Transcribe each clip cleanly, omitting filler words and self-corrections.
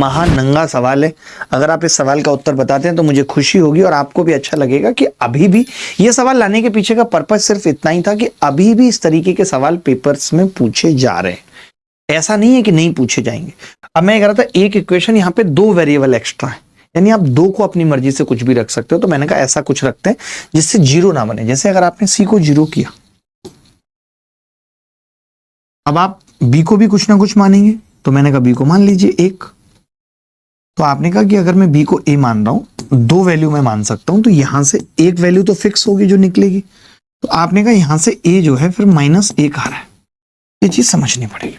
महानंगा सवाल है। अगर आप इस सवाल का उत्तर बताते हैं तो मुझे खुशी होगी और आपको भी अच्छा लगेगा कि अभी भी ये सवाल लाने के पीछे का पर्पस सिर्फ इतना ही था कि अभी भी इस तरीके के सवाल पेपर्स में पूछे जा रहे हैं, ऐसा नहीं है कि नहीं पूछे जाएंगे। अब मैं कह रहा था एक इक्वेशन, यहाँ पे 2 वेरिएबल एक्स्ट्रा है, यानी आप 2 को अपनी मर्जी से कुछ भी रख सकते हो। तो मैंने कहा ऐसा कुछ रखते हैं जिससे 0 ना बने। जैसे अगर आपने सी को 0 किया, अब आप बी को भी कुछ ना कुछ मानेंगे, तो मैंने कहा बी को मान लीजिए 1। तो आपने कहा कि अगर मैं बी को ए मान रहा हूं, 2 वैल्यू मैं मान सकता हूं, तो यहां से एक वैल्यू तो फिक्स होगी जो निकलेगी। तो आपने कहा यहां से ए जो है फिर -1 आ रहा है, ये चीज समझनी पड़ेगी।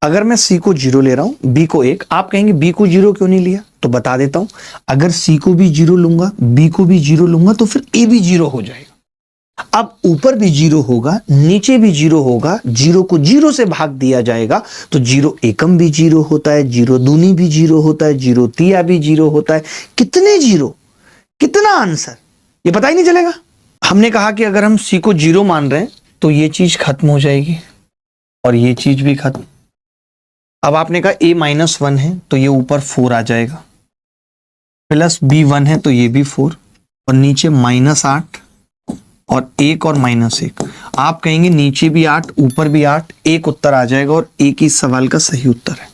अगर मैं सी को 0 ले रहा हूं, बी को 1, आप कहेंगे बी को 0 क्यों नहीं लिया, तो बता देता हूं। अगर सी को भी 0 लूंगा, बी को भी 0 लूंगा, तो फिर ए भी 0 हो जाएगा। अब ऊपर भी 0 होगा, नीचे भी 0 होगा, 0 को 0 से भाग दिया जाएगा, तो 0 एकम भी 0 होता है, 0 दूनी भी 0 होता है, 0 तिया भी 0 होता है। कितने 0, कितना आंसर, ये पता ही नहीं चलेगा। हमने कहा कि अगर हम सी को 0 मान रहे हैं तो ये चीज खत्म हो जाएगी और ये चीज भी खत्म। अब आपने कहा a -1 है तो ये ऊपर 4 आ जाएगा, प्लस b 1 है तो ये भी 4, और नीचे -8 और 1 और -1। आप कहेंगे नीचे भी 8 ऊपर भी 8, एक उत्तर आ जाएगा और एक ही सवाल का सही उत्तर है।